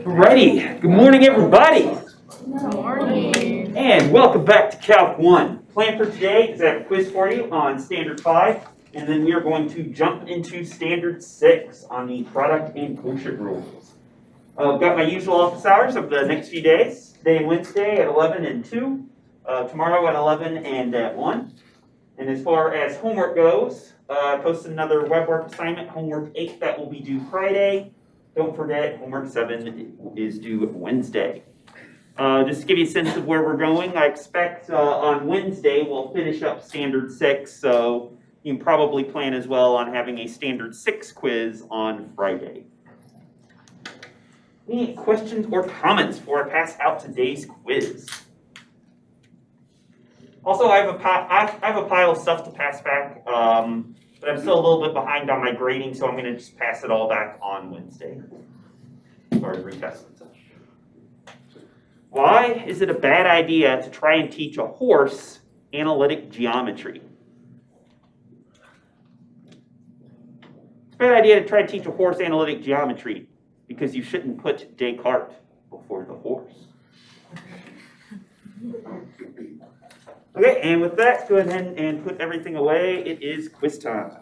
Alrighty, good morning everybody. Good morning. And welcome back to Calc 1. Plan for today is I have a quiz for you on Standard 5, and then we are going to jump into Standard 6 on the product and quotient rules. I've got my usual office hours of the next few days. Today and Wednesday at 11 and 2, tomorrow at 11 and at 1. And as far as homework goes, I posted another web work assignment, homework 8, that will be due Friday. Don't forget, homework 7 is due Wednesday. Just to give you a sense of where we're going, I expect on Wednesday we'll finish up Standard 6, so you can probably plan as well on having a Standard 6 quiz on Friday. Any questions or comments before I pass out today's quiz? Also, I have a pile of stuff to pass back, but I'm still a little bit behind on my grading, so I'm going to just pass it all back on Wednesday, as far as retest and such. Why is it a bad idea to try and teach a horse analytic geometry? It's a bad idea to try to teach a horse analytic geometry because you shouldn't put Descartes before the horse. Okay, and with that, go ahead and put everything away. It is quiz time.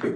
Go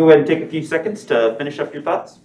ahead and take a few seconds to finish up your thoughts.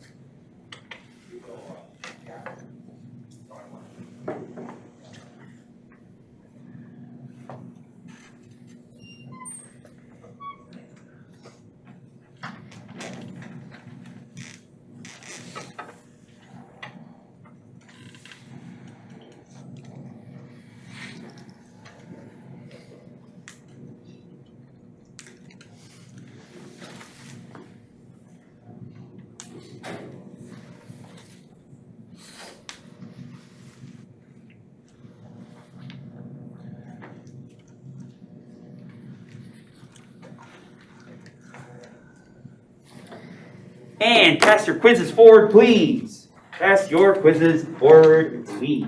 And pass your quizzes forward, please. Pass your quizzes forward, please.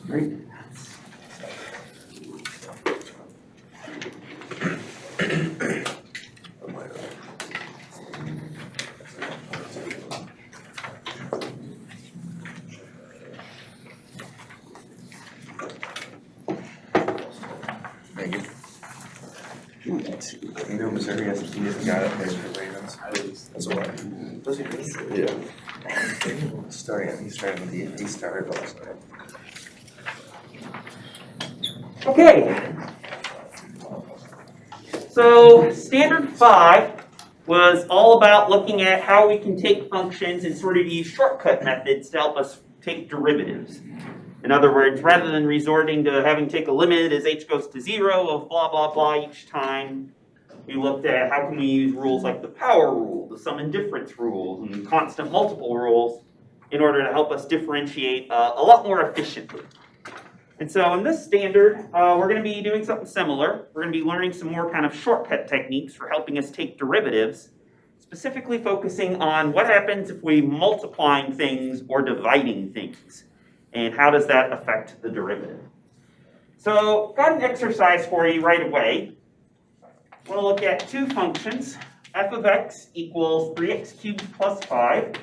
Great. You know, Missouri has a guy that plays for the Ravens. That's a what? Does he really? Yeah. He's starting with the, he started last night. Okay. So standard 5 was all about looking at how we can take functions and sort of use shortcut methods to help us take derivatives. In other words, rather than resorting to having to take a limit as h goes to 0 of blah, blah, blah each time, we looked at how can we use rules like the power rule, the sum and difference rules, and constant multiple rules in order to help us differentiate a lot more efficiently. And so in this standard, we're going to be doing something similar. We're going to be learning some more kind of shortcut techniques for helping us take derivatives, specifically focusing on what happens if we multiplying things or dividing things, and how does that affect the derivative. So got an exercise for you right away. We're going to look at two functions. F of x equals 3x cubed plus 5,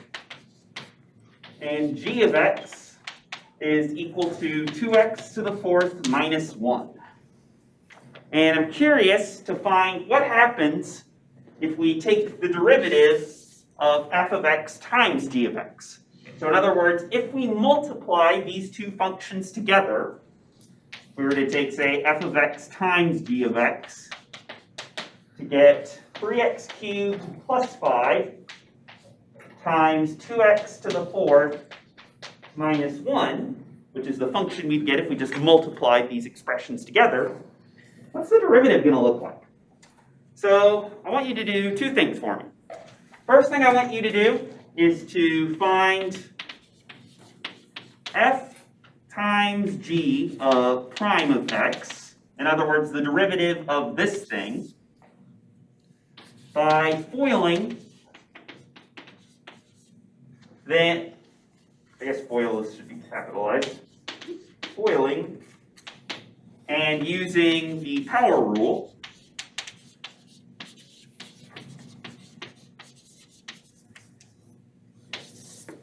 and g of x is equal to 2x to the 4th minus 1. And I'm curious to find what happens if we take the derivative of f of x times g of x. So in other words, if we multiply these two functions together, if we were to take, say, f of x times g of x to get 3x cubed plus 5 times 2x to the 4th minus 1, which is the function we'd get if we just multiplied these expressions together, what's the derivative going to look like? So I want you to do two things for me. First thing I want you to do is to find f times g of prime of x, in other words, the derivative of this thing, by foiling then, I guess FOIL should be capitalized, foiling and using the power rule.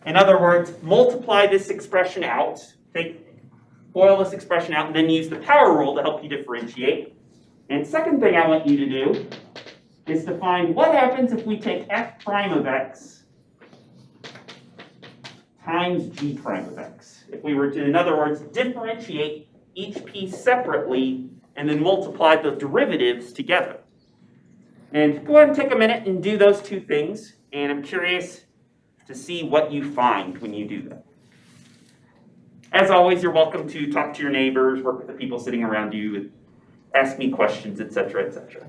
In other words, multiply this expression out, FOIL this expression out, and then use the power rule to help you differentiate. And second thing I want you to do is to find what happens if we take f prime of x times g prime of x. If we were to, in other words, differentiate each piece separately and then multiply the derivatives together. And go ahead and take a minute and do those two things, and I'm curious to see what you find when you do that. As always, you're welcome to talk to your neighbors, work with the people sitting around you, and ask me questions, etc., etc.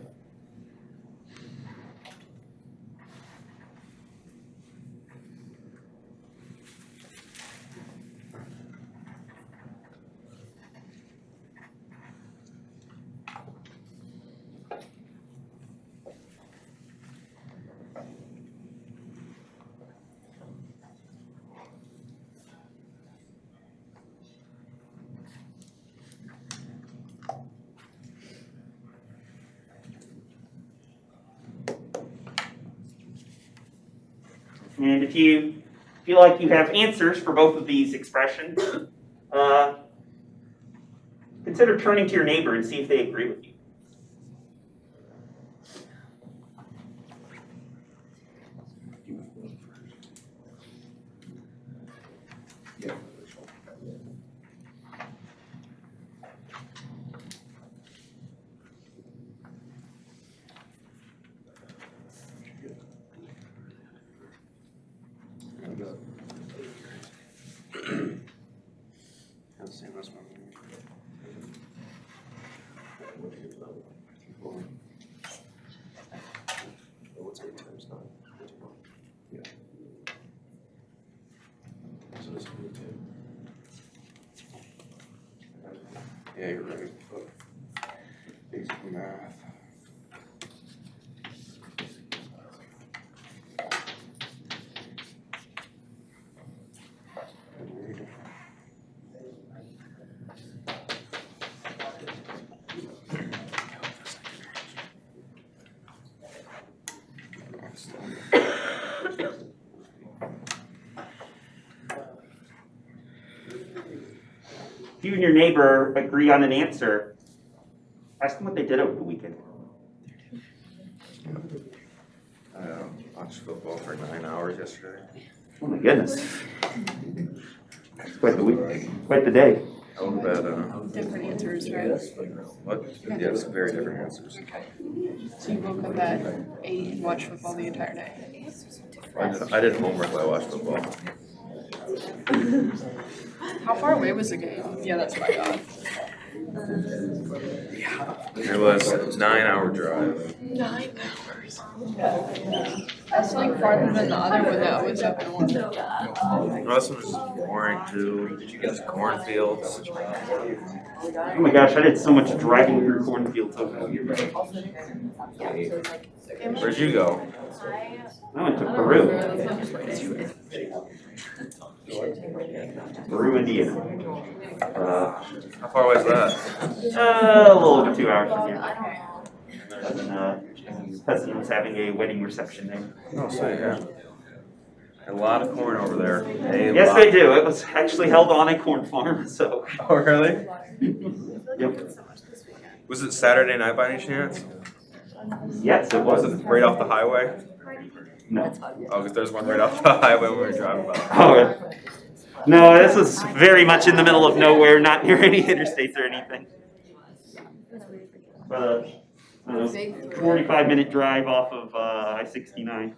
And if you feel like you have answers for both of these expressions, consider turning to your neighbor and see if they agree with you. this one. What's 8 times 9? 21. Yeah. So this will be 2. Yeah, you're right. Basic math. If you and your neighbor agree on an answer, ask them what they did over the weekend. I watched football for 9 hours yesterday. Oh my goodness. It's quite the week, quite the day. I went to bed, Different answers, right? what? Yeah, it's very different answers. So you woke up at 8 and watched football the entire day? I did homework while I watched football. How far away was the game? Yeah, that's what I got. It was a 9-hour drive. 9 hours. That's like farther than the other one that was up north. No, this one was just boring too. Just cornfields. Oh my gosh, I did so much driving through cornfields over the year. Where'd you go? I went to Peru. Peru, Indiana. How far away is that? A little over 2 hours from here. And cousin was having a wedding reception there. Oh, sweet, yeah. A lot of corn over there. Yes, they do. It was actually held on a corn farm, so. Oh, really? Yep. Was it Saturday night by any chance? Yes, it Was was. it right off the highway? No. Oh, because there's one right off the highway when we were driving by. Oh, yeah. No, this was very much in the middle of nowhere, not near any interstates or anything. But, 45-minute drive off of I-69.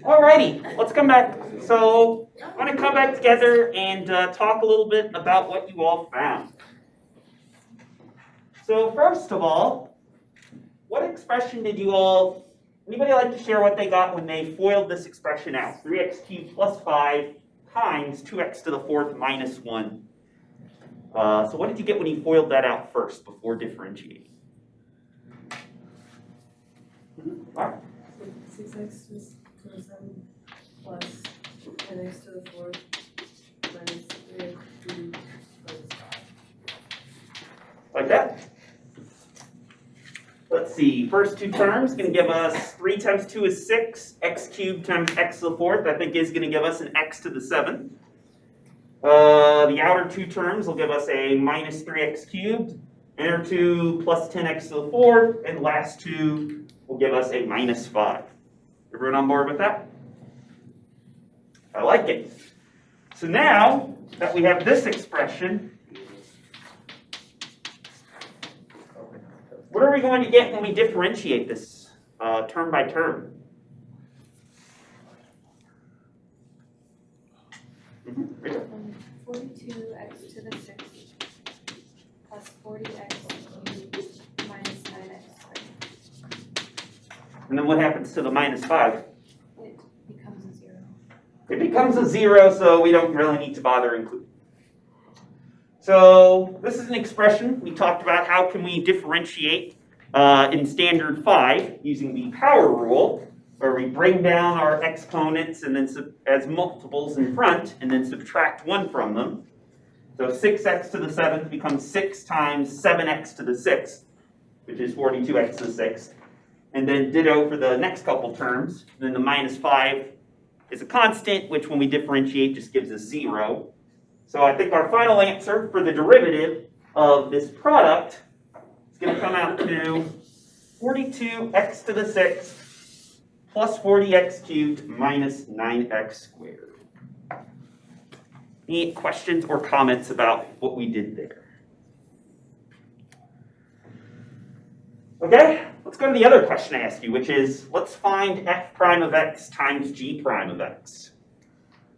Alrighty, let's come back. So, I want to come back together and talk a little bit about what you all found. So, first of all, what expression did you all, anybody like to share what they got when they FOILed this expression out? 3x cubed plus 5 times 2x to the 4th minus 1. So what did you get when you FOILed that out first before differentiating? All right. 6x to the 7 plus 10x to the 4th minus 3x cubed plus 5. Like that. Let's see, first two terms going to give us 3 times 2 is 6, x cubed times x to the 4th, I think is going to give us an x to the 7th. The outer two terms will give us a minus 3x cubed, inner two plus 10x to the 4th, and last two will give us a minus 5. Everyone on board with that? I like it. So now that we have this expression, what are we going to get when we differentiate this term by term? 42x to the 6th plus 40x cubed minus 9x squared. And then what happens to the minus 5? It becomes a 0. It becomes a 0, so we don't really need to bother including. So this is an expression. We talked about how can we differentiate in standard 5 using the power rule, where we bring down our exponents and then as multiples in front and then subtract 1 from them. So 6x to the 7th becomes 6 times 7x to the 6th, which is 42x to the 6th. And then ditto for the next couple terms. Then the minus 5 is a constant, which when we differentiate just gives us 0. So I think our final answer for the derivative of this product is going to come out to 42x to the 6th plus 40x cubed minus 9x squared. Any questions or comments about what we did there? Okay, let's go to the other question I asked you, which is, let's find f prime of x times g prime of x.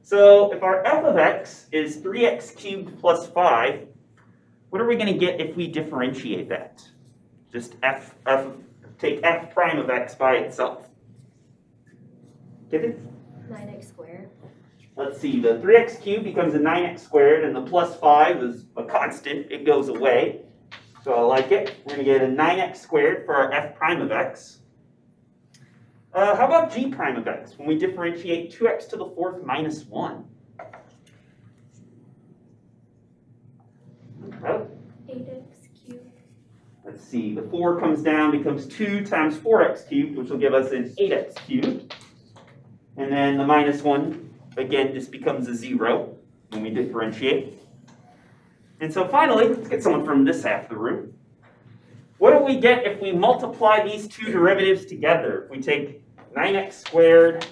So if our f of x is 3x cubed plus 5, what are we going to get if we differentiate that? Just take f prime of x by itself. Get it? 9x squared. Let's see, the 3x cubed becomes a 9x squared, and the plus 5 is a constant. It goes away. So I like it. We're going to get a 9x squared for our f prime of x. How about g prime of x when we differentiate 2x to the 4th minus 1? Well, 8x cubed. let's see, the 4 comes down, becomes 2 times 4x cubed, which will give us an 8x cubed. And then the minus 1, again, just becomes a 0 when we differentiate. And so finally, let's get someone from this half of the room. What do we get if we multiply these two derivatives together? If we take 9x squared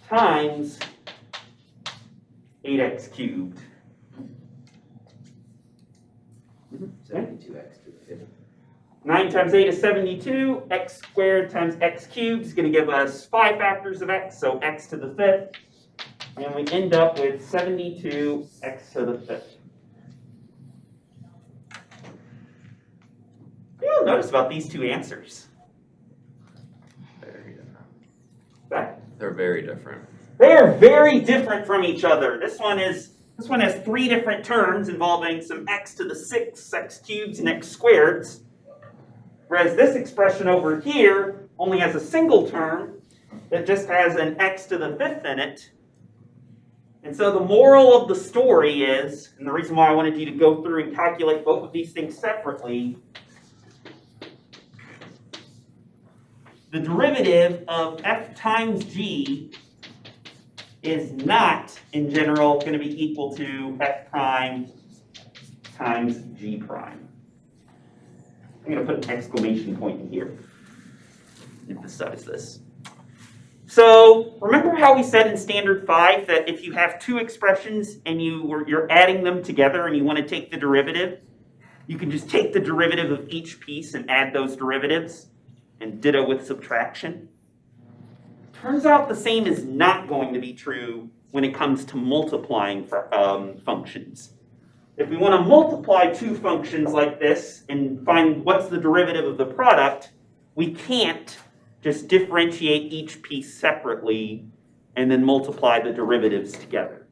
times 8x cubed. 72x to the 5th. 9 times 8 is 72. X squared times x cubed is going to give us 5 factors of x, so x to the 5th. And we end up with 72x to the 5th. You'll notice about these two answers. Very different. Right? They're very different. They are very different from each other. This one has 3 different terms involving some x to the 6th, x cubes, and x squareds. Whereas this expression over here only has a single term that just has an x to the 5th in it. And so the moral of the story is, and the reason why I wanted you to go through and calculate both of these things separately, the derivative of f times g is not, in general, going to be equal to f prime times g prime. I'm going to put an exclamation point in here. Emphasize this. So remember how we said in Standard 5 that if you have two expressions and you're adding them together and you want to take the derivative, you can just take the derivative of each piece and add those derivatives, and ditto with subtraction? Turns out the same is not going to be true when it comes to multiplying functions. If we want to multiply two functions like this and find what's the derivative of the product, we can't just differentiate each piece separately and then multiply the derivatives together.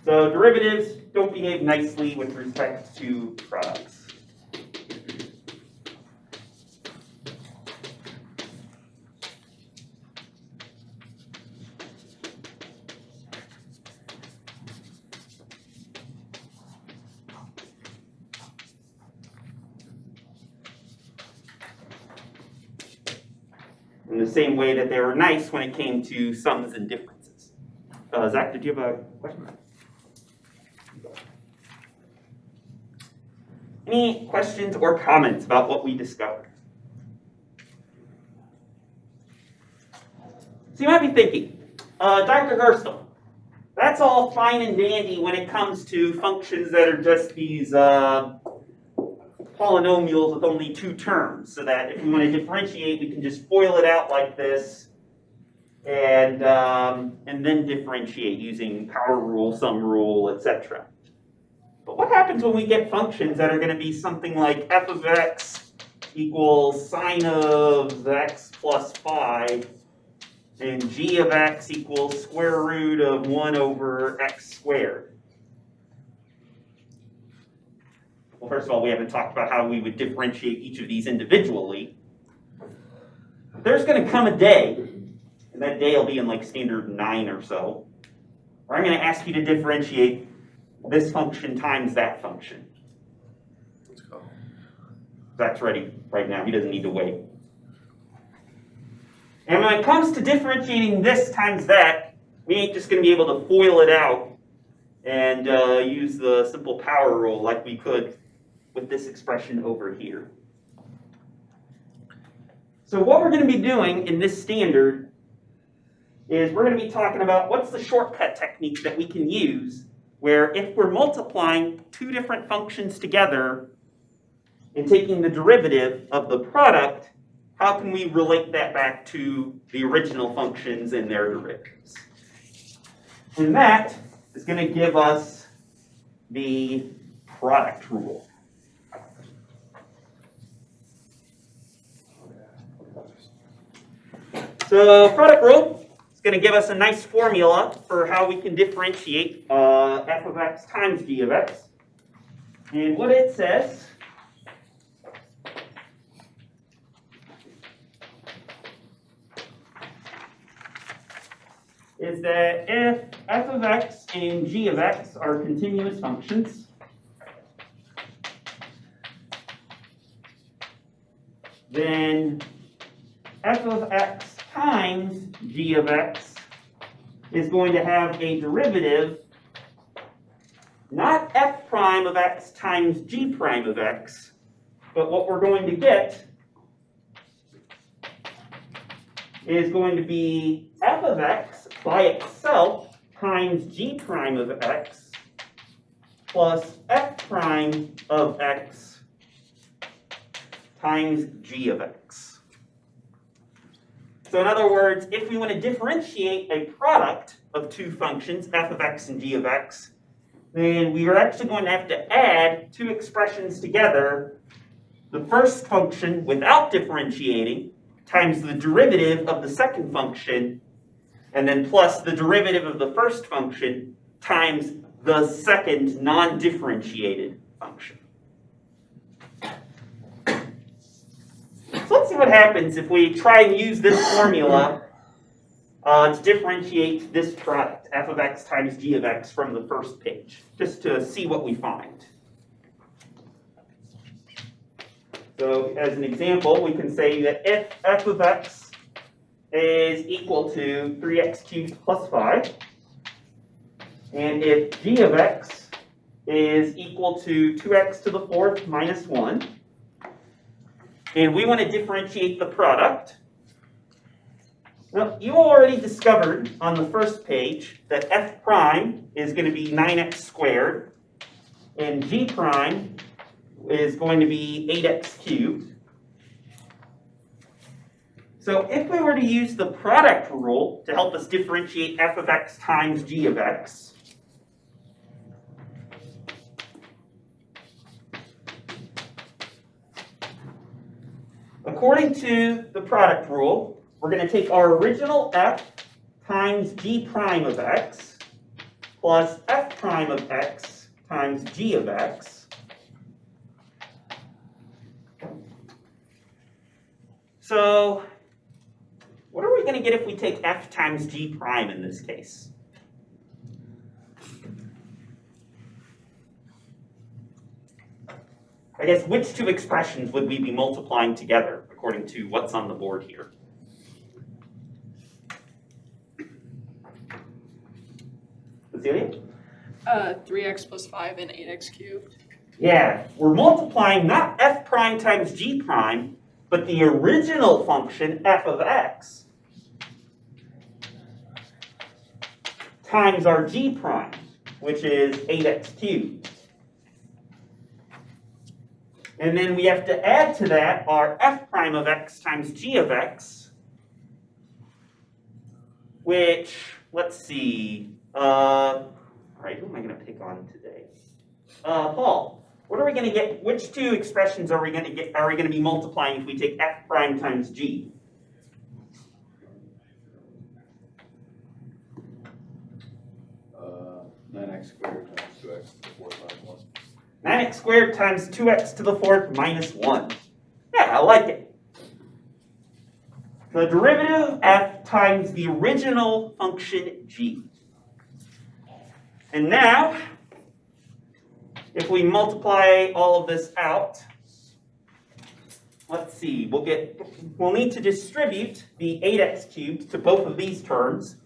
So derivatives don't behave nicely with respect to products. In the same way that they were nice when it came to sums and differences. Zach, did you have a question? Any questions or comments about what we discovered? So you might be thinking, Dr. Gerstle, that's all fine and dandy when it comes to functions that are just these polynomials with only two terms, so that if we want to differentiate, we can just FOIL it out like this, and then differentiate using power rule, sum rule, etc. But what happens when we get functions that are going to be something like f of x equals sine of x plus 5, and g of x equals square root of 1 over x squared? Well, first of all, we haven't talked about how we would differentiate each of these individually. There's going to come a day, and that day will be in like standard 9 or so, where I'm going to ask you to differentiate this function times that function. Let's go. Zach's ready right now. He doesn't need to wait. And when it comes to differentiating this times that, we ain't just going to be able to FOIL it out and use the simple power rule like we could with this expression over here. So what we're going to be doing in this standard is we're going to be talking about what's the shortcut technique that we can use where if we're multiplying two different functions together and taking the derivative of the product, how can we relate that back to the original functions and their derivatives? And that is going to give us the product rule. So product rule is going to give us a nice formula for how we can differentiate f of x times g of x. And what it says is that if f of x and g of x are continuous functions, then f of x times g of x is going to have a derivative, not f prime of x times g prime of x, but what we're going to get is going to be f of x by itself times g prime of x plus f prime of x times g of x. So in other words, if we want to differentiate a product of two functions, f of x and g of x, then we are actually going to have to add two expressions together. The first function without differentiating times the derivative of the second function, and then plus the derivative of the first function times the second non-differentiated function. So let's see what happens if we try and use this formula to differentiate this product, f of x times g of x, from the first page, just to see what we find. So as an example, we can say that if f of x is equal to 3x cubed plus 5, and if g of x is equal to 2x to the fourth minus 1, and we want to differentiate the product, well, you already discovered on the first page that f prime is going to be 9x squared, and g prime is going to be 8x cubed. So if we were to use the product rule to help us differentiate f of x times g of x, according to the product rule, we're going to take our original f times g prime of x plus f prime of x times g of x. So what are we going to get if we take f times g prime in this case? I guess which two expressions would we be multiplying together according to what's on the board here? Cecilia? 3x plus 5 and 8x cubed. Yeah, we're multiplying not f prime times g prime, but the original function f of x times our g prime, which is 8x cubed. And then we have to add to that our f prime of x times g of x, which, let's see, all right, who am I going to pick on today? Paul. What are we going to get? Which two expressions are we going to get? Are we going to be multiplying if we take f prime times g? 9x squared times 2x to the fourth minus 1. 9x squared times 2x to the fourth minus 1. Yeah, I like it. The derivative of f times the original function g. And now, if we multiply all of this out, let's see, we'll need to distribute the 8x cubed to both of these terms,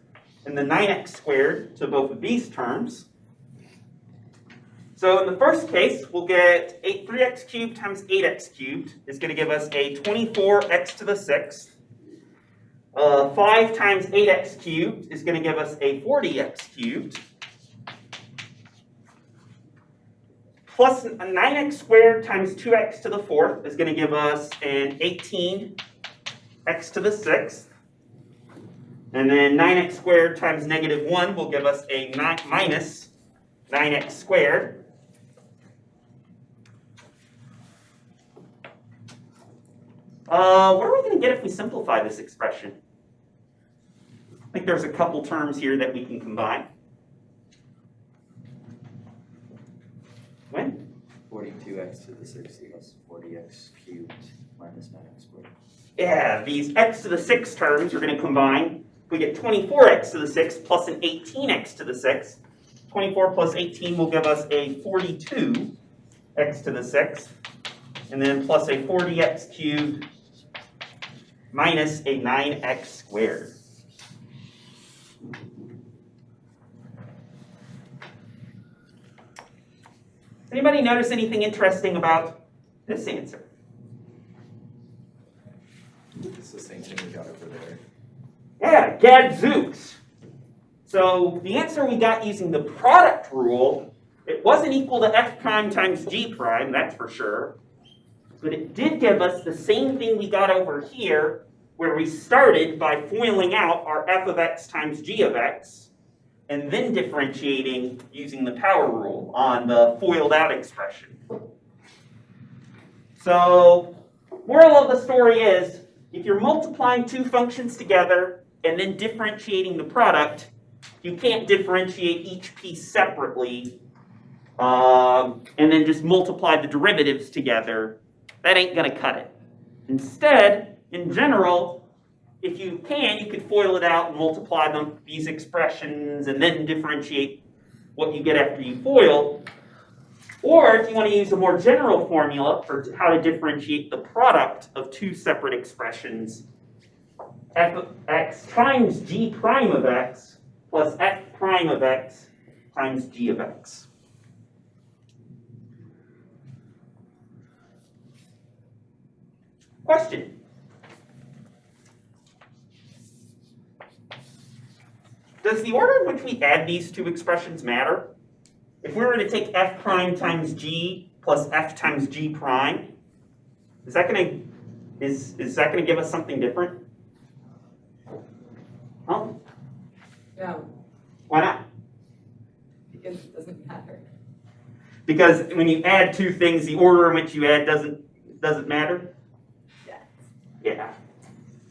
and the 9x squared to both of these terms. So in the first case, we'll get 3x cubed times 8x cubed is going to give us a 24x to the 6th. 5 times 8x cubed is going to give us a 40x cubed. plus 9x squared times 2x to the 4th is going to give us an 18x to the 6th. And then 9x squared times negative 1 will give us a minus 9x squared. What are we going to get if we simplify this expression? I think there's a couple terms here that we can combine. When? 42x to the 6 equals 40x cubed minus 9x squared. Yeah, these x to the 6 terms are going to combine. We get 24x to the 6 plus an 18x to the 6. 24 plus 18 will give us a 42x to the 6. And then plus a 40x cubed minus a 9x squared. Anybody notice anything interesting about this answer? It's the same thing we got over there. Yeah, gadzooks. So the answer we got using the product rule, it wasn't equal to f prime times g prime, that's for sure. But it did give us the same thing we got over here, where we started by foiling out our f of x times g of x, and then differentiating using the power rule on the foiled out expression. So, moral of the story is, if you're multiplying two functions together and then differentiating the product, you can't differentiate each piece separately and then just multiply the derivatives together. That ain't gonna cut it. Instead, in general, if you can, you could FOIL it out and multiply these expressions and then differentiate what you get after you FOIL. Or if you want to use a more general formula for how to differentiate the product of two separate expressions, f of x times g prime of x plus f prime of x times g of x. Question? Does the order in which we add these two expressions matter? If we were to take f prime times g plus f times g prime, is that going to give us something different? Huh? No, Why not? because it doesn't matter. Because when you add two things, the order in which you add doesn't matter? Yes. Yeah.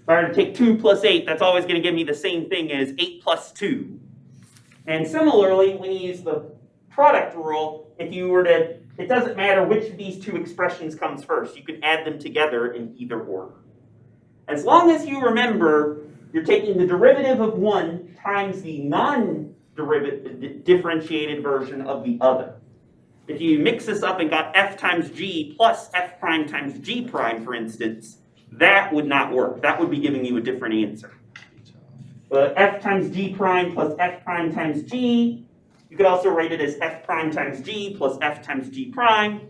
If I were to take 2 plus 8, that's always going to give me the same thing as 8 plus 2. And similarly, when you use the product rule, if you were to, it doesn't matter which of these two expressions comes first. You can add them together in either order. As long as you remember, you're taking the derivative of one times the non-differentiated version of the other. If you mix this up and got f times g plus f prime times g prime, for instance, that would not work. That would be giving you a different answer. But f times g prime plus f prime times g, you could also write it as f prime times g plus f times g prime,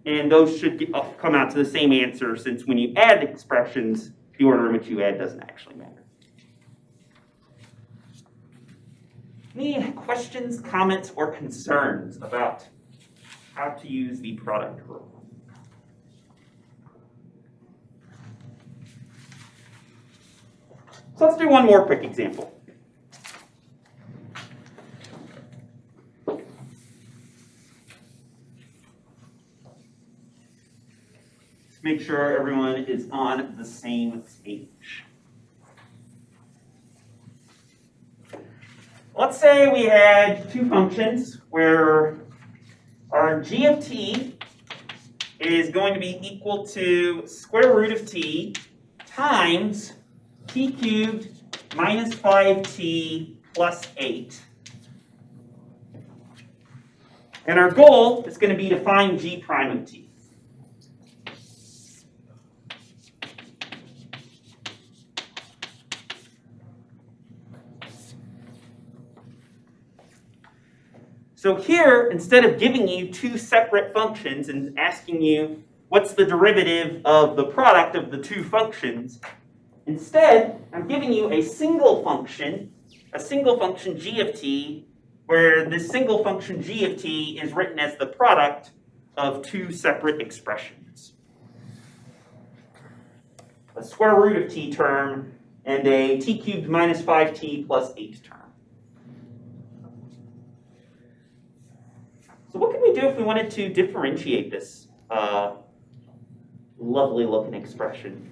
and those should come out to the same answer, since when you add expressions, the order in which you add doesn't actually matter. Any questions, comments, or concerns about how to use the product rule? So let's do one more quick example. Make sure everyone is on the same page. Let's say we had two functions where our g of t is going to be equal to square root of t times t cubed minus 5t plus 8. And our goal is going to be to find g prime of t. So here, instead of giving you two separate functions and asking you what's the derivative of the product of the two functions, instead, I'm giving you a single function g of t, where this single function g of t is written as the product of two separate expressions. A square root of t term and a t cubed minus 5t plus 8 term. So what can we do if we wanted to differentiate this lovely looking expression?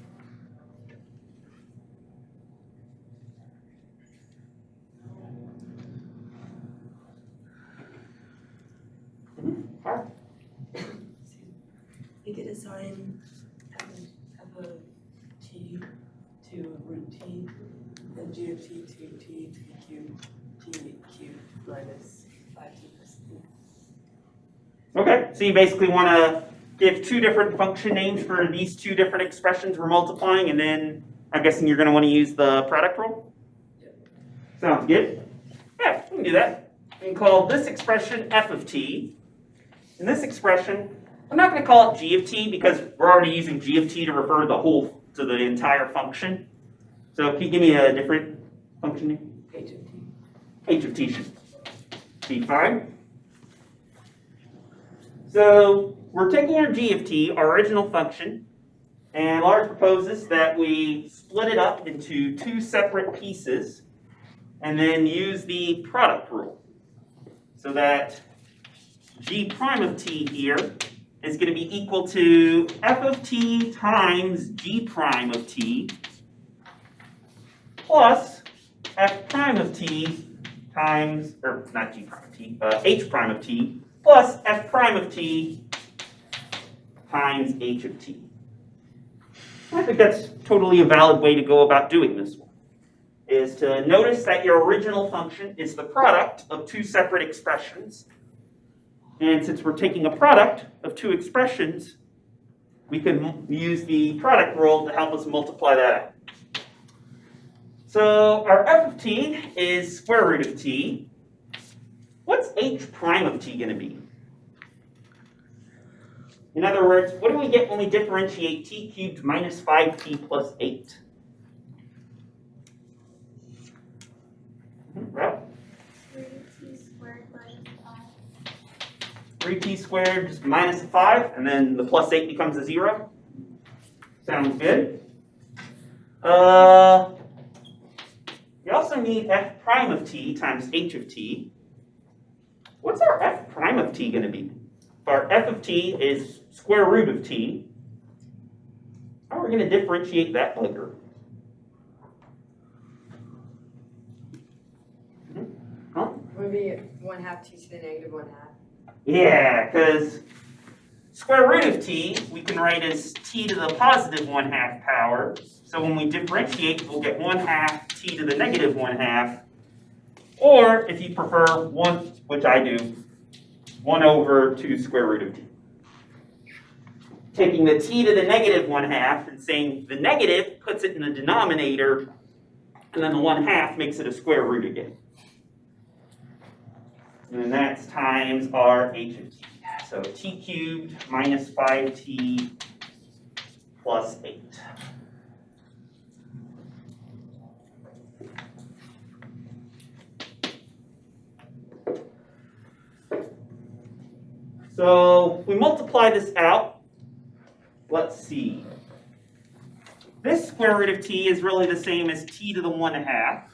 Alright. You could assign f of t to root t, and g of t to t cubed minus 5t plus t. Okay, so you basically want to give two different function names for these two different expressions we're multiplying, and then I'm guessing you're going to want to use the product rule? Yep. Sounds good. Yeah, we can do that. We can call this expression f of t, and this expression, I'm not going to call it g of t because we're already using g of t to refer to the entire function. So can you give me a different function name? H of t. H of t should be fine. So we're taking our g of t, our original function, and Lars proposes that we split it up into two separate pieces and then use the product rule. So that g prime of t here is going to be equal to f of t times g prime of t plus f prime of t times, or not g prime of t, h prime of t plus f prime of t times h of t. I think that's totally a valid way to go about doing this one, is to notice that your original function is the product of two separate expressions. And since we're taking a product of two expressions, we can use the product rule to help us multiply that out. So our f of t is square root of t. What's h prime of t going to be? In other words, what do we get when we differentiate t cubed minus 5t plus 8? Well, 3t squared minus 5. 3t squared just minus 5, and then the plus 8 becomes a 0. Sounds good. We also need f prime of t times h of t. What's our f prime of t going to be? If our f of t is square root of t, how are we going to differentiate that bugger? Huh? Would be 1/2 t to the negative 1/2. Yeah, because square root of t we can write as t to the positive 1/2 power. So when we differentiate, we'll get 1/2 t to the negative 1/2. Or if you prefer, which I do, 1 over 2 square root of t. Taking the t to the negative 1/2 and saying the negative puts it in the denominator, and then the 1/2 makes it a square root again. And then that's times our h of t. So t cubed minus 5t plus 8. So if we multiply this out, let's see. This square root of t is really the same as t to the 1/2.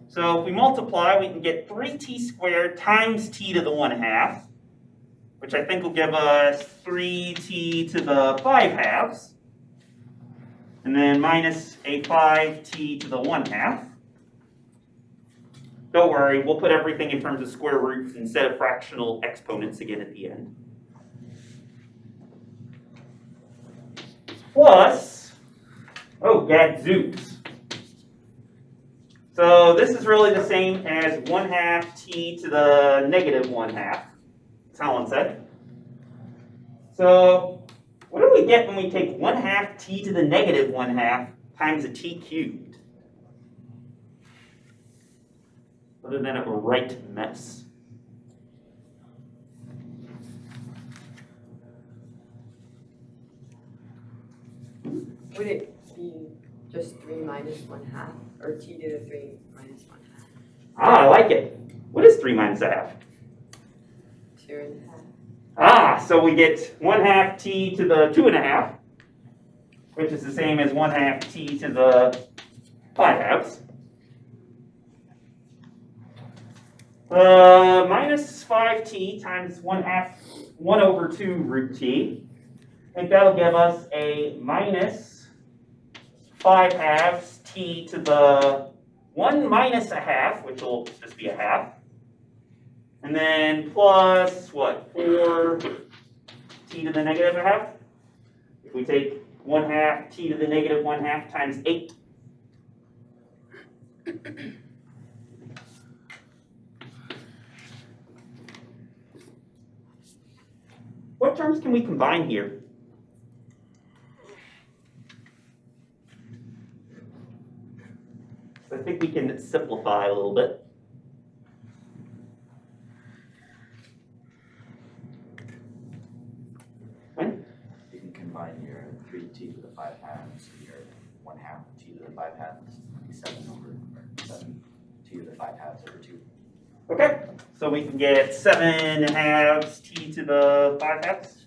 So if we multiply, we can get 3t squared times t to the 1/2, which I think will give us 3t to the 5/2, and then minus a 5t to the 1/2. Don't worry, we'll put everything in terms of square roots instead of fractional exponents again at the end. Plus, oh gadzooks. So this is really the same as 1/2 t to the negative 1/2, as Helen said. So what do we get when we take 1/2 t to the negative 1/2 times a t cubed? Other than a right mess. Would it be just 3 minus 1/2, or t to the 3 minus 1/2? Ah, I like it. What is 3 minus a half? 2 1/2. So we get 1/2 t to the 2.5, which is the same as 1/2 t to the 5/2. Minus 5t times 1/2 root t. I think that'll give us a minus 5/2 t to the 1 minus 1/2, which will just be 1/2. And then plus, what, 4 t to the negative 1/2? If we take 1/2 t to the negative 1/2 times 8. What terms can we combine here? I think we can simplify a little bit. You can combine your 3t to the 5/2 and your 1/2 t to the 5/2, 7t to the 5/2 over 2. Okay, so we can get 7/2 t to the 5/2.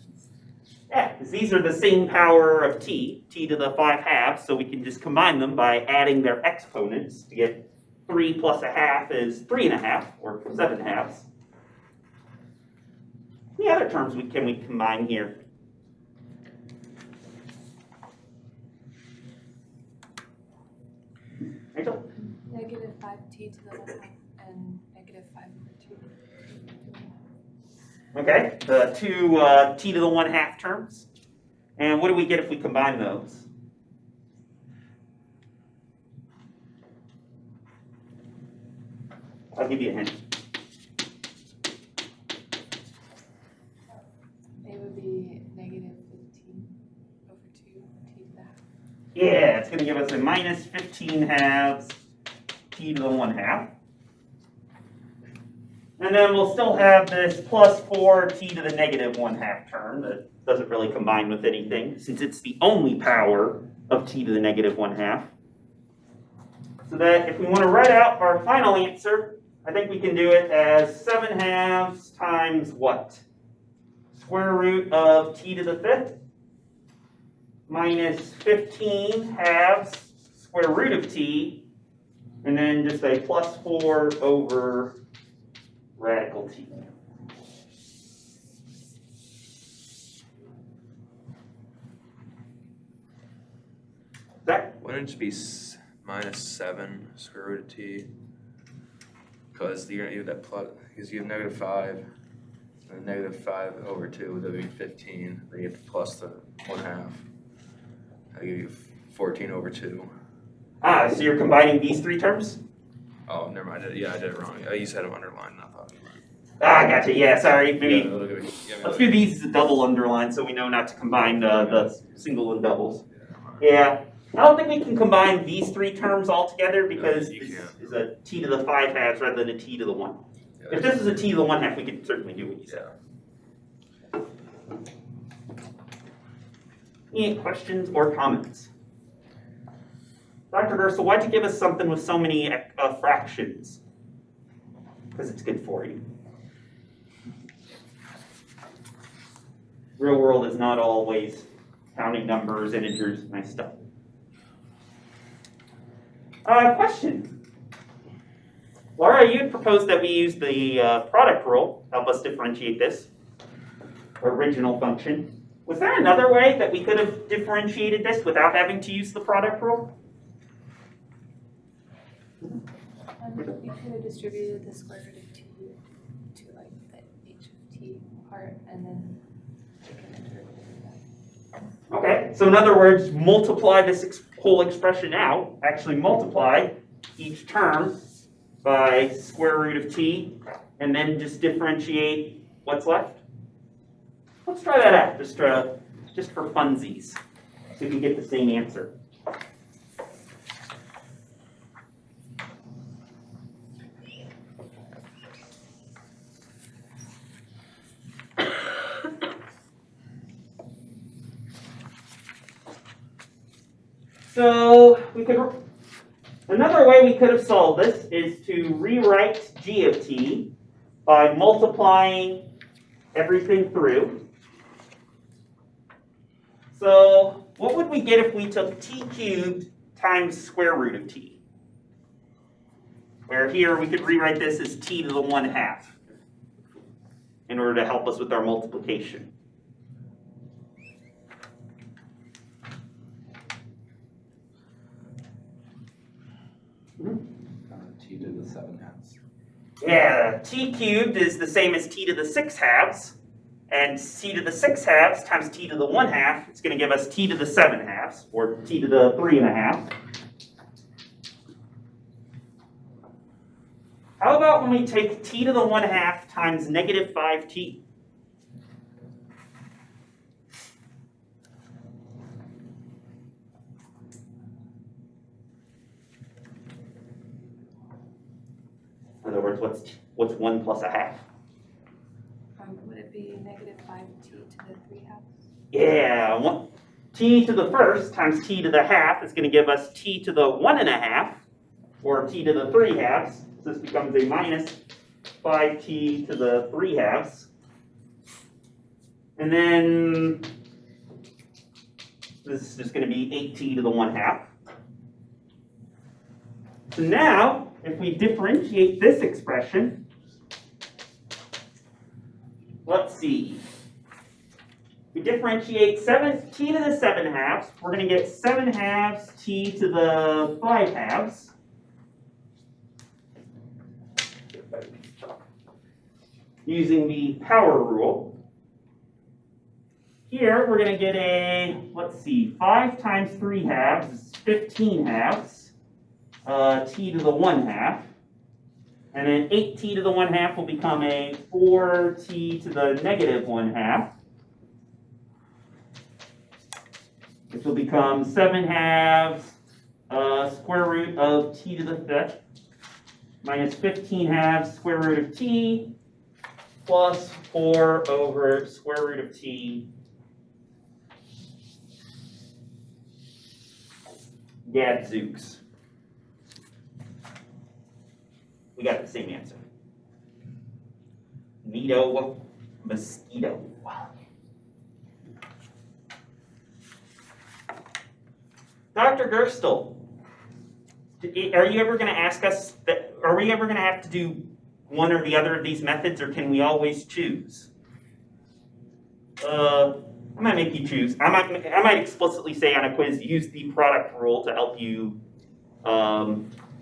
Yeah, because these are the same power of t to the 5/2, so we can just combine them by adding their exponents to get 3 plus 1/2 is 3.5, or 7/2. Any other terms can we combine here? Rachel? Negative 5t to the 1/2 and negative 5 over 2. Okay, the two t to the 1/2 terms. And what do we get if we combine those? I'll give you a hint. It would be negative 15 over 2 t to the 1/2. Yeah, it's going to give us a minus 15/2 t to the 1/2. And then we'll still have this plus 4 t to the negative 1/2 term that doesn't really combine with anything since it's the only power of t to the negative 1/2. So that if we want to write out our final answer, I think we can do it as 7/2 times what? Square root of t to the 5th minus 15/2 square root of t, and then just a plus 4 over radical t. Zach? Wouldn't it just be minus 7 square root of t? Because you have that plus, because you have negative 5, and negative 5 over 2, that would be 15. Then you have to plus the 1/2. I give you 14 over 2. So you're combining these three terms? Oh, never mind. I did it wrong. You said them underlined, and I thought. Gotcha. Yeah, sorry. Maybe Yeah, let's do these as a double underline so we know not to combine the single and doubles. Yeah. I don't think we can combine these three terms all together because you this can't. is a t to the 5/2 rather than a t to the 1. If this is a t to the 1/2, we could certainly do what you said. Any questions or comments? Dr. Gersel, why'd you give us something with so many fractions? Because it's good for you. Real world is not always counting numbers, integers, nice stuff. Question. Laura, you had proposed that we use the product rule to help us differentiate this original function. Was there another way that we could have differentiated this without having to use the product rule? You could have distributed the square root of t to like the h of t part and then taken the derivative of that. Okay, so in other words, multiply this whole expression out, actually multiply each term by square root of t, and then just differentiate what's left. Let's try that out, just for funsies, so we can get the same answer. So another way we could have solved this is to rewrite g of t by multiplying everything through. So what would we get if we took t cubed times square root of t? Where here we could rewrite this as t to the 1/2 in order to help us with our multiplication. T to the 7/2. Yeah, t cubed is the same as t to the 6/2, and t to the 6/2 times t to the 1/2 is going to give us t to the 7/2, or t to the 3.5. How about when we take t to the 1/2 times negative 5t? In other words, what's 1 plus 1/2? Would it be negative 5t to the 3/2? Yeah, t to the first times t to the 1/2 is going to give us t to the 1.5, or t to the 3/2. So this becomes a minus 5t to the 3/2. And then this is just going to be 8t to the 1/2. So now, if we differentiate this expression, let's see. We differentiate t to the 7/2, we're going to get 7/2 t to the 5/2. Using the power rule. Here we're going to get a, let's see, 5 times 3/2 is 15/2, t to the 1/2. And then 8t to the 1/2 will become a 4t to the negative 1/2. Which will become 7/2 square root of t to the 5th minus 15/2 square root of t plus 4 over square root of t. Gadzooks. We got the same answer. Neato mosquito. Dr. Gerstel, are you ever going to ask us that? Are we ever going to have to do one or the other of these methods, or can we always choose? I might make you choose. I might explicitly say on a quiz, use the product rule to help you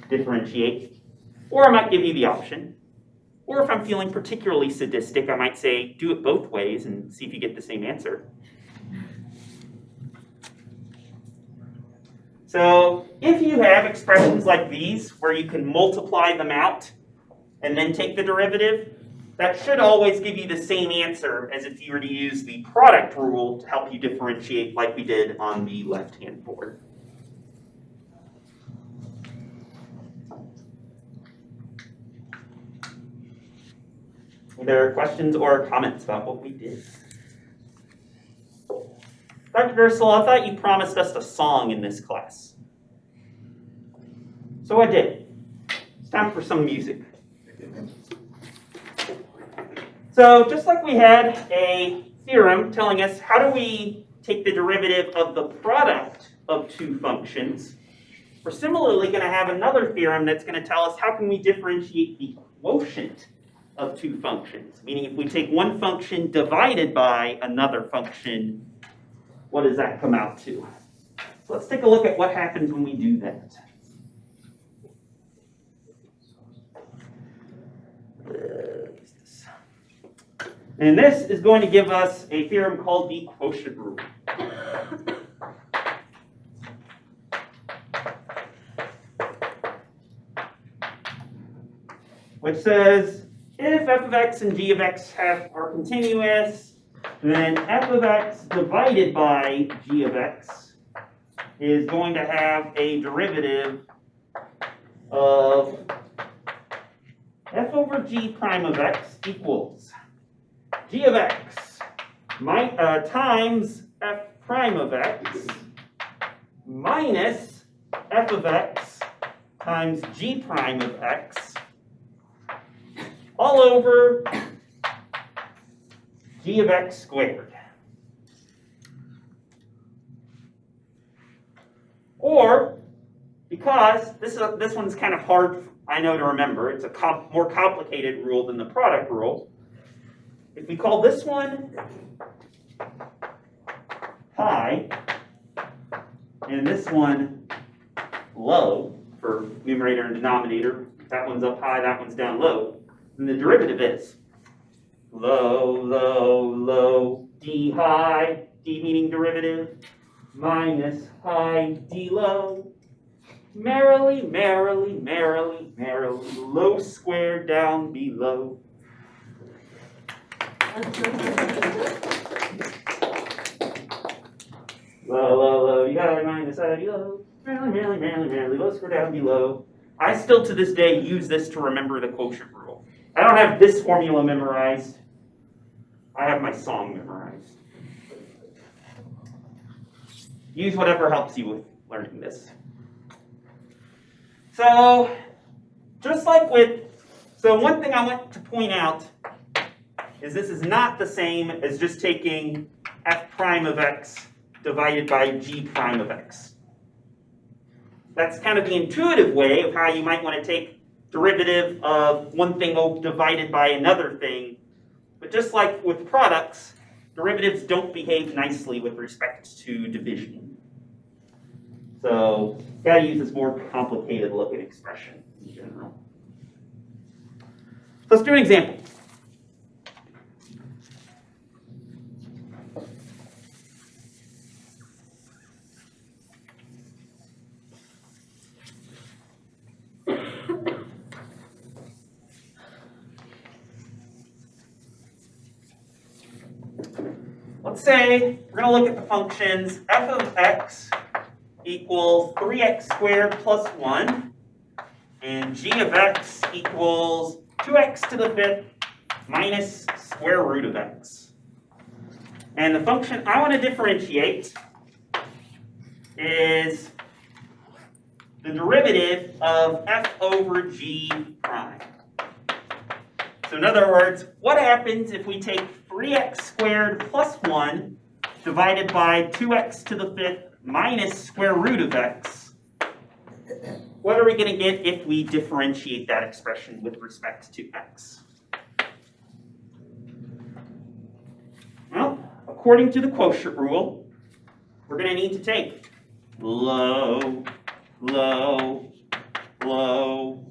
differentiate, or I might give you the option. Or if I'm feeling particularly sadistic, I might say do it both ways and see if you get the same answer. So if you have expressions like these where you can multiply them out and then take the derivative, that should always give you the same answer as if you were to use the product rule to help you differentiate like we did on the left-hand board. Are there questions or comments about what we did? Dr. Gersel, I thought you promised us a song in this class. So I did. It's time for some music. So just like we had a theorem telling us how do we take the derivative of the product of two functions, we're similarly going to have another theorem that's going to tell us how can we differentiate the quotient of two functions. Meaning if we take one function divided by another function, what does that come out to? So let's take a look at what happens when we do that. And this is going to give us a theorem called the Quotient Rule. Which says if f of x and g of x are continuous, then f of x divided by g of x is going to have a derivative of f over g prime of x equals g of x times f prime of x minus f of x times g prime of x all over g of x squared. Or, because this one's kind of hard, I know, to remember, it's a more complicated rule than the product rule. If we call this one high, and this one low for numerator and denominator, that one's up high, that one's down low, then the derivative is low, low, low, d high, d meaning derivative, minus high, d low, merrily, merrily, merrily, merrily, low squared down below. Low, low, low, you got minus high, d low, merrily, merrily, merrily, merrily, low squared down below. I still to this day use this to remember the quotient rule. I don't have this formula memorized. I have my song memorized. Use whatever helps you with learning this. So, just like so one thing I want to point out is this is not the same as just taking f prime of x divided by g prime of x. That's kind of the intuitive way of how you might want to take derivative of one thing divided by another thing. But just like with products, derivatives don't behave nicely with respect to division. So, gotta use this more complicated looking expression in general. Let's do an example. Let's say we're going to look at the functions f of x equals 3x squared plus 1, and g of x equals 2x to the 5th minus square root of x. And the function I want to differentiate is the derivative of f over g prime. So in other words, what happens if we take 3x squared plus 1 divided by 2x to the 5th minus square root of x? What are we going to get if we differentiate that expression with respect to x? Well, according to the quotient rule, we're going to need to take low, low, low,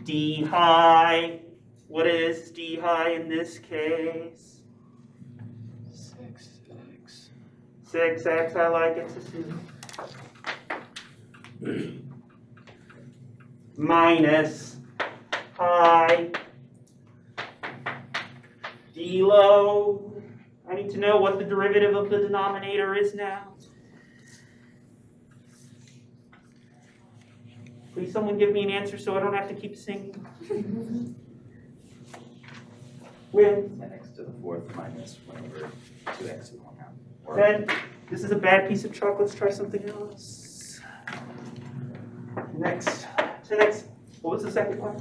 d high. What is d high in this case? 6x, I like it. Minus high, d low. I need to know what the derivative of the denominator is now. Please someone give me an answer so I don't have to keep singing. With 10x to the 4th minus 1 over 2x to the 1/2. Or then, this is a bad piece of chocolate. Let's try something else. Next, what was the second one?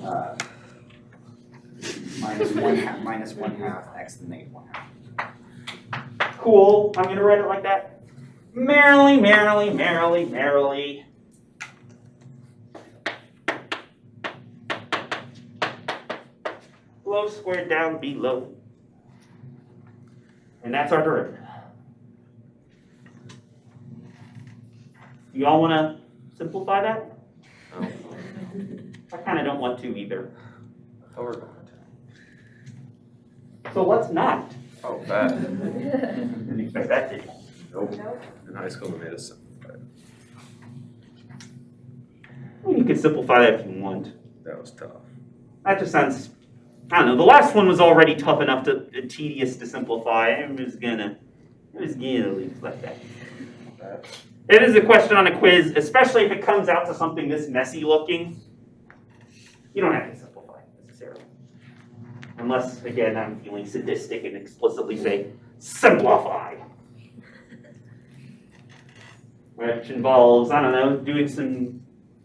minus 1/2 x to the negative 1/2. Cool. I'm gonna write it like that. Merrily, merrily, merrily, merrily. Low squared down below. And that's our derivative. You all want to simplify that? No. I kind of don't want to either. Oh, we're going to. So let's not. Oh, bad. Didn't expect that, did you? Nope. In high school, they made us simplify it. Well, you can simplify that if you want. That was tough. That just sounds, I don't know, the last one was already tough enough tedious to simplify. I'm just gonna leave it like that. It is a question on a quiz, especially if it comes out to something this messy looking. You don't have to simplify it necessarily. Unless, again, I'm feeling sadistic and explicitly say, simplify. Which involves, I don't know, doing some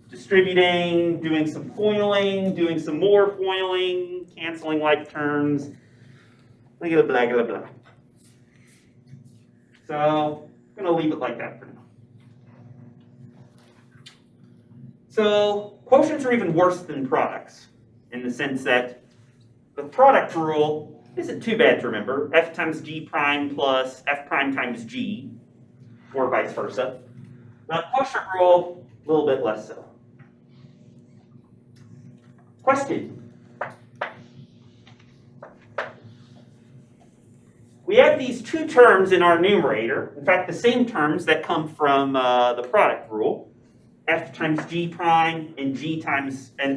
distributing, doing some foiling, doing some more foiling, canceling like terms, blah, blah, blah, blah, blah. So I'm gonna leave it like that for now. So quotients are even worse than products in the sense that the product rule isn't too bad to remember. F times G prime plus F prime times G, or vice versa. The quotient rule, a little bit less so. Question. We have these two terms in our numerator. In fact, the same terms that come from the product rule. F times G prime and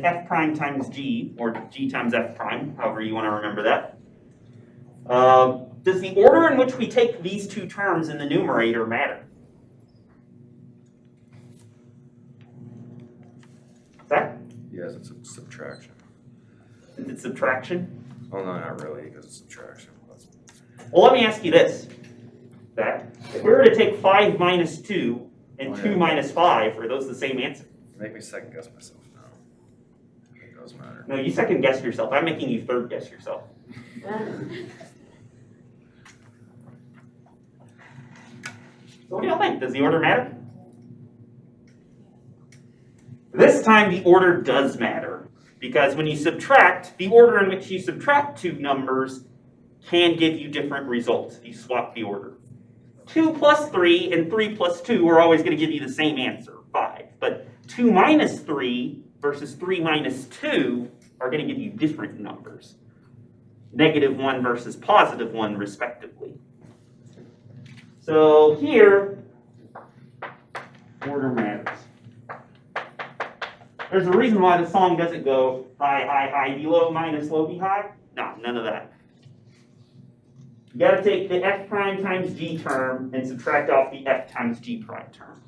F prime times G, or G times F prime, however you want to remember that. Does the order in which we take these two terms in the numerator matter? Zach? Yes, it's a subtraction. Is it subtraction? Oh, no, not really, because it's subtraction. Well, let me ask you this, Zach. If we were to take 5 minus 2 and 2 minus 5, are those the same answer? Make me second guess myself now. It does matter. No, you second guess yourself. I'm making you third guess yourself. So what do y'all think? Does the order matter? This time the order does matter, because when you subtract, the order in which you subtract two numbers can give you different results if you swap the order. 2 plus 3 and 3 plus 2 are always going to give you the same answer, 5. But 2 minus 3 versus 3 minus 2 are going to give you different numbers. -1 versus +1 respectively. So here, order matters. There's a reason why the song doesn't go high, high, high, be low, minus low, be high. No, none of that. You got to take the F prime times G term and subtract off the F times G prime term.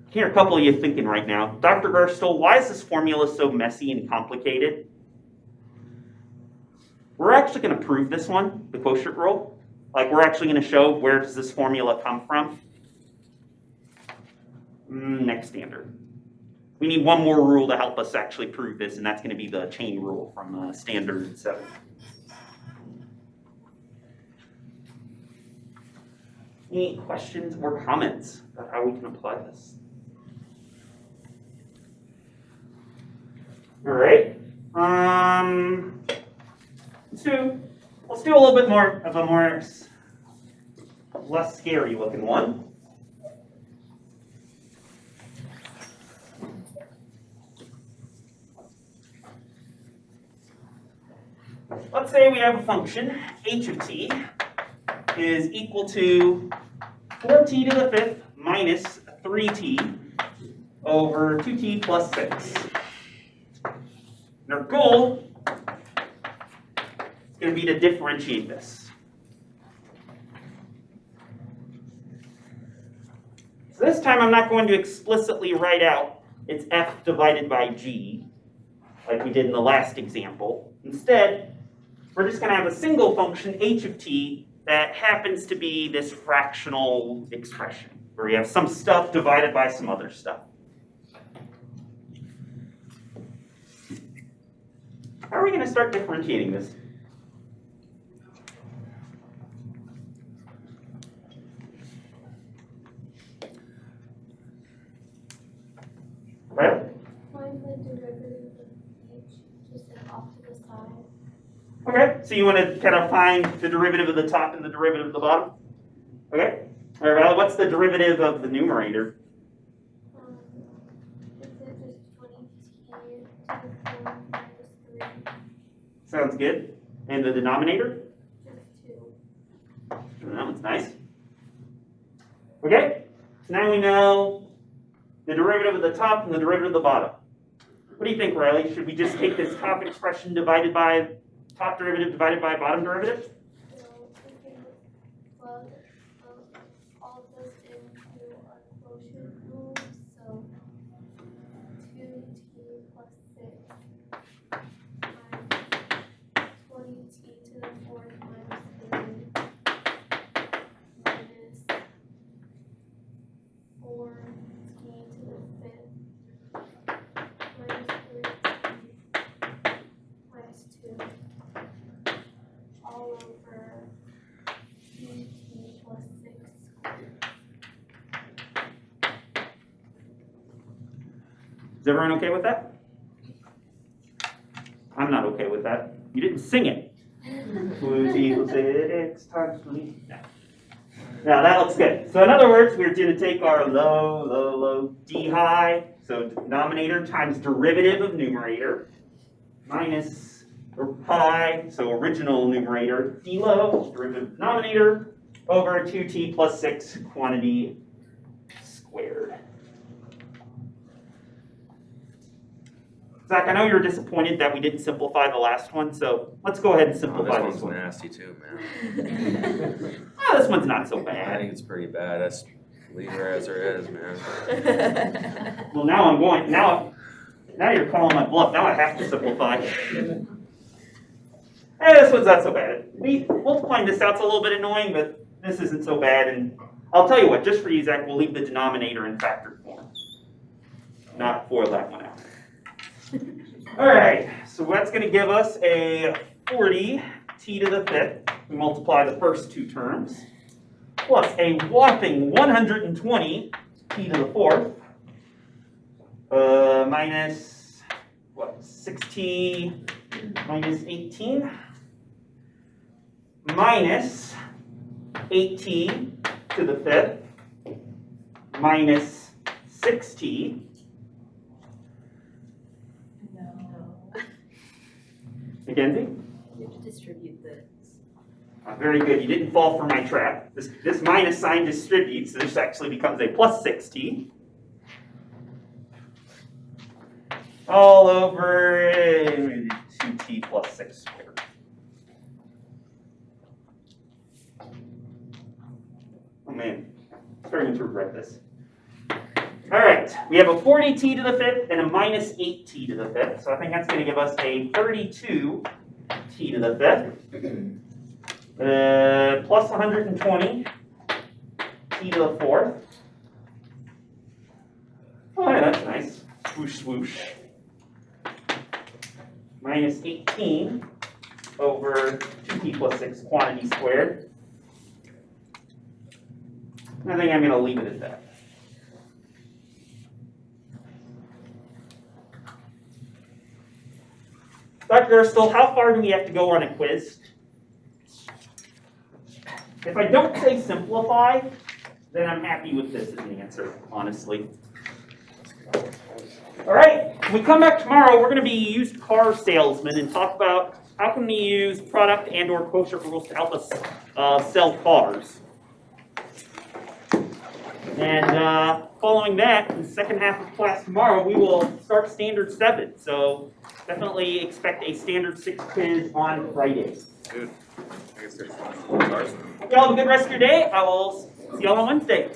I hear a couple of you thinking right now, Dr. Garstol, why is this formula so messy and complicated? We're actually going to prove this one, the quotient rule. Like, we're actually going to show where does this formula come from. Next standard. We need one more rule to help us actually prove this, and that's going to be the chain rule from standard 7. Any questions or comments about how we can apply this? All right. Let's do a little bit more of a less scary looking one. Let's say we have a function, h of t is equal to 4t to the 5th minus 3t over 2t plus 6. And our goal is going to be to differentiate this. So this time I'm not going to explicitly write out it's f divided by g, like we did in the last example. Instead, we're just going to have a single function, h of t, that happens to be this fractional expression, where you have some stuff divided by some other stuff. How are we going to start differentiating this? Right? Find the derivative of h, just like off to the side. Okay, so you want to kind of find the derivative of the top and the derivative of the bottom? Okay. All right, Riley, what's the derivative of the numerator? Is it just 20t to the 4 minus 3? Sounds good. And the denominator? Just 2. That one's nice. Okay, so now we know the derivative of the top and the derivative of the bottom. What do you think, Riley? Should we just take this top expression divided by top derivative divided by bottom derivative? So we can plug all of this into our quotient rule. So 2t plus 6 minus 20t to the 4th minus 3 minus 4t to the 5th minus 3t minus 2. Is everyone okay with that? I'm not okay with that. You didn't sing it. Who's equal 6 times 3? No. Now that looks good. So in other words, we're going to take our low, d high, so denominator times derivative of numerator, minus pi, so original numerator, d low, derivative of denominator, over 2t plus 6 quantity squared. Zach, I know you're disappointed that we didn't simplify the last one, so let's go ahead and Oh, simplify this this one's one. nasty too, man. Oh, this one's not so I bad. think it's pretty bad. That's leave her as her is, man. Well, now you're calling my bluff. Now I have to simplify. Hey, this one's not so bad. Multiplying this out's a little bit annoying, but this isn't so bad. And I'll tell you what, just for you, Zach, we'll leave the denominator in factored form. Not FOIL that one out. All right, so that's going to give us a 40 t to the 5th. We multiply the first two terms, plus a whopping 120 t to the 4th, minus, 6t minus 18, minus 8t to the 5th, minus 6t, Mackenzie? You have to distribute this. Very good. You didn't fall for my trap. This minus sign distributes, so this actually becomes a plus 6t. All over 2t plus 6 squared. Oh man, starting to regret this. All right, we have a 40t to the 5th and a minus 8t to the 5th. So I think that's going to give us a 32t to the 5th, plus 120 t to the 4th. Oh, yeah, that's nice. Swoosh, swoosh. Minus 18 over 2t plus 6 quantity squared. I think I'm going to leave it at that. Dr. Erstel, how far do we have to go on a quiz? If I don't say simplify, then I'm happy with this as an answer, honestly. All right, when we come back tomorrow, we're going to be used car salesmen and talk about how can we use product and or quotient rules to help us sell cars. And following that, in the second half of class tomorrow, we will start Standard 7. So definitely expect a Standard 6 quiz on Friday. Good. I guess there's cars. Y'all have a good rest of your day. I will see y'all on Wednesday.